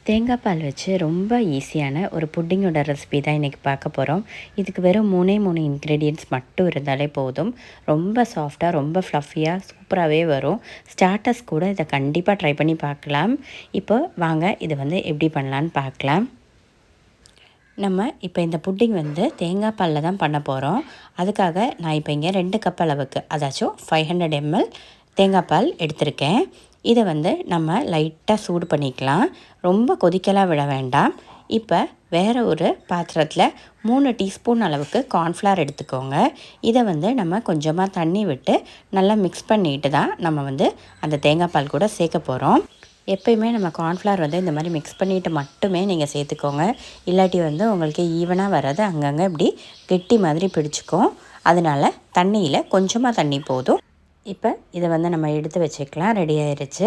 தேங்காய் பால் வச்சு ரொம்ப ஈஸியான ஒரு புட்டிங்கோட ரெசிபி தான் இன்றைக்கி பார்க்க போகிறோம். இதுக்கு வெறும் 3 இன்க்ரீடியன்ட்ஸ் மட்டும் இருந்தாலே போதும். ரொம்ப சாஃப்டாக, ரொம்ப ஃப்ளஃபியாக, சூப்பராகவே வரும். ஸ்டார்டர்ஸ் கூட இதை கண்டிப்பாக ட்ரை பண்ணி பார்க்கலாம். இப்போ வாங்க இதை எப்படி பண்ணலான்னு பார்க்கலாம். நம்ம இப்போ இந்த புட்டிங் தேங்காய் பாலில் தான் பண்ண போகிறோம். அதுக்காக நான் இப்போ இங்கே 2 கப் அளவுக்கு, அதாச்சும் 500 ml தேங்காய் பால் எடுத்திருக்கேன். இதை நம்ம லைட்டாக சூடு பண்ணிக்கலாம். ரொம்ப கொதிக்கலாம் விட வேண்டாம். இப்போ வேறு ஒரு பாத்திரத்தில் 3 டீஸ்பூன் அளவுக்கு கார்ன்ஃப்ளவர் எடுத்துக்கோங்க. இதை நம்ம கொஞ்சமாக தண்ணி விட்டு நல்லா மிக்ஸ் பண்ணிட்டு தான் நம்ம அந்த தேங்காய் பால் கூட சேர்க்க போகிறோம். எப்பயுமே நம்ம கார்ன்ஃப்ளவர் இந்த மாதிரி மிக்ஸ் பண்ணிவிட்டு மட்டுமே நீங்கள் சேர்த்துக்கோங்க. இல்லாட்டி உங்களுக்கு ஈவனாக வராது, அங்கங்கே இப்படி கெட்டி மாதிரி பிடிச்சிக்கும். அதனால் தண்ணியில் கொஞ்சமாக தண்ணி போதும். இப்போ இதை நம்ம எடுத்து வச்சுக்கலாம். ரெடி ஆயிடுச்சு.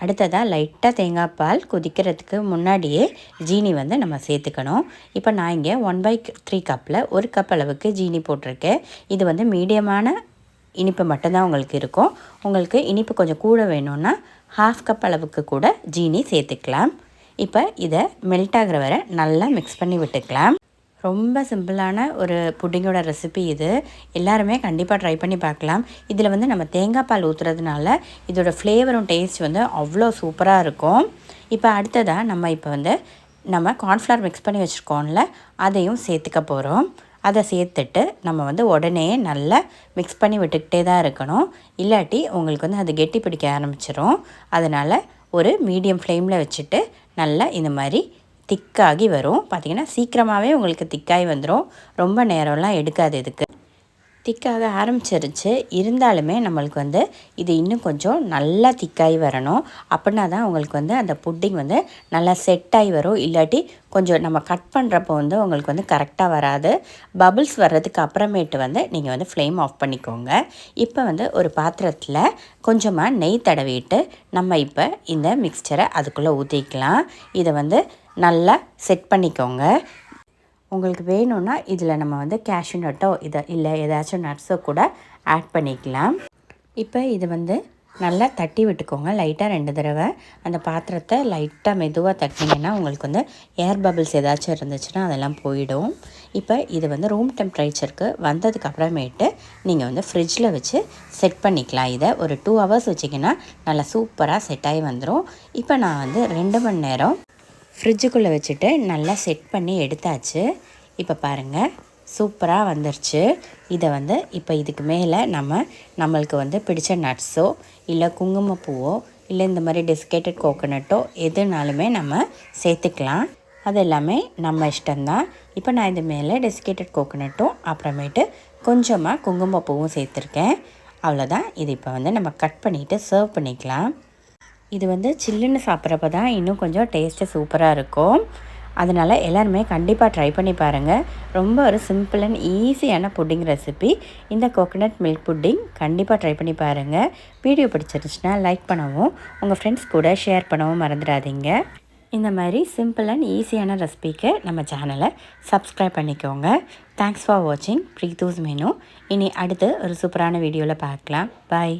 அடுத்ததாக லைட்டாக தேங்காய் பால் கொதிக்கிறதுக்கு முன்னாடியே ஜீனி நம்ம சேர்த்துக்கணும். இப்போ நான் இங்கே 1/3 கப்பில் 1 கப் அளவுக்கு ஜீனி போட்டிருக்கேன். இது மீடியமான இனிப்பு மட்டும்தான் உங்களுக்கு இருக்கும். உங்களுக்கு இனிப்பு கொஞ்சம் கூட வேணும்னா 1/2 கப் அளவுக்கு கூட ஜீனி சேர்த்துக்கலாம். இப்போ இதை மெல்ட் ஆகிற வரை நல்லா மிக்ஸ் பண்ணி விட்டுக்கலாம். ரொம்ப சிம்பிளான ஒரு புட்டிங்கோட ரெசிபி இது. எல்லாருமே கண்டிப்பாக ட்ரை பண்ணி பார்க்கலாம். இதில் நம்ம தேங்காய் பால் ஊற்றுறதுனால இதோட ஃப்ளேவரும் டேஸ்ட் அவ்வளோ சூப்பராக இருக்கும். இப்போ அடுத்ததாக நம்ம கார்ன்ஃப்ளவர் மிக்ஸ் பண்ணி வச்சுருக்கோம்ல, அதையும் சேர்த்துக்க போகிறோம். அதை சேர்த்துட்டு நம்ம உடனே நல்லா மிக்ஸ் பண்ணி விட்டுக்கிட்டே தான் இருக்கணும். இல்லாட்டி உங்களுக்கு அது கெட்டி பிடிக்க ஆரம்பிச்சிடும். அதனால் ஒரு மீடியம் ஃப்ளேமில் வச்சுட்டு நல்லா இந்த மாதிரி திக்காகி வரும். பார்த்திங்கன்னா சீக்கிரமாகவே உங்களுக்கு திக்காகி வந்துடும். ரொம்ப நேரம்லாம் எடுக்காது. இதுக்கு திக்காக ஆரம்பிச்சிருச்சு. இருந்தாலுமே நம்மளுக்கு இது இன்னும் கொஞ்சம் நல்லா திக்காகி வரணும். அப்படின்னா தான் உங்களுக்கு அந்த புட்டிங் நல்லா செட் ஆகி வரும். இல்லாட்டி கொஞ்சம் நம்ம கட் பண்ணுறப்போ உங்களுக்கு கரெக்டாக வராது. பபிள்ஸ் வர்றதுக்கு அப்புறமேட்டு நீங்கள் ஃப்ளேம் ஆஃப் பண்ணிக்கோங்க. இப்போ ஒரு பாத்திரத்தில் கொஞ்சமாக நெய் தடவிட்டு நம்ம இப்போ இந்த மிக்ஸ்சரை அதுக்குள்ளே ஊற்றிக்கலாம். இதை நல்லா செட் பண்ணிக்கோங்க. உங்களுக்கு வேணும்னா இதில் நம்ம கேஷ்யூ நட்டோ இல்லை ஏதாச்சும் நட்ஸோ கூட ஆட் பண்ணிக்கலாம். இப்போ இது நல்லா தட்டி விட்டுக்கோங்க. லைட்டாக 2 தடவை அந்த பாத்திரத்தை லைட்டாக மெதுவாக தட்டினீங்கன்னா உங்களுக்கு ஏர் பபிள்ஸ் ஏதாச்சும் இருந்துச்சுன்னா அதெல்லாம் போயிடும். இப்போ இது ரூம் டெம்பரேச்சருக்கு வந்ததுக்கு அப்புறமேட்டு நீங்கள் ஃப்ரிட்ஜில் வச்சு செட் பண்ணிக்கலாம். இதை ஒரு 2 hours வச்சிங்கன்னா நல்லா சூப்பராக செட் ஆகி வந்துடும். இப்போ நான் 2 மணி நேரம் ஃப்ரிட்ஜுக்குள்ளே வச்சுட்டு நல்லா செட் பண்ணி எடுத்தாச்சு. இப்போ பாருங்கள் சூப்பராக வந்துருச்சு. இதை இப்போ இதுக்கு மேலே நம்மளுக்கு பிடிச்ச நட்ஸோ இல்லை குங்குமப்பூவோ இல்லை இந்த மாதிரி டெசிகேட்டட் கோகோனட்டோ எதுனாலுமே நம்ம சேர்த்துக்கலாம். அது எல்லாமே நம்ம இஷ்டம்தான். இப்போ நான் இது மேலே டெசிகேட்டட் கோகோனட்டும் அப்புறமேட்டு கொஞ்சமாக குங்குமப்பூவும் சேர்த்துருக்கேன். அவ்வளோதான். இது இப்போ நம்ம கட் பண்ணிவிட்டு சர்வ் பண்ணிக்கலாம். இது சில்லுன்னு சாப்பிட்றப்ப தான் இன்னும் கொஞ்சம் டேஸ்ட்டு சூப்பராக இருக்கும். அதனால் எல்லாருமே கண்டிப்பாக ட்ரை பண்ணி பாருங்கள். ரொம்ப ஒரு சிம்பிள் அண்ட் ஈஸியான புட்டிங் ரெசிபி இந்த கோகோனட் மில்க் புட்டிங். கண்டிப்பாக ட்ரை பண்ணி பாருங்கள். வீடியோ பிடிச்சிருந்துச்சுன்னா லைக் பண்ணவும் உங்கள் ஃப்ரெண்ட்ஸ் கூட ஷேர் பண்ணவும் மறந்துடாதீங்க. இந்த மாதிரி சிம்பிள் அண்ட் ஈஸியான ரெசிபிக்கு நம்ம சேனலை சப்ஸ்கிரைப் பண்ணிக்கோங்க. தேங்க்ஸ் ஃபார் வாட்சிங் ப்ரீத்தூஸ் மெனு. இனி அடுத்து ஒரு சூப்பரான வீடியோவில் பார்க்கலாம். பாய்.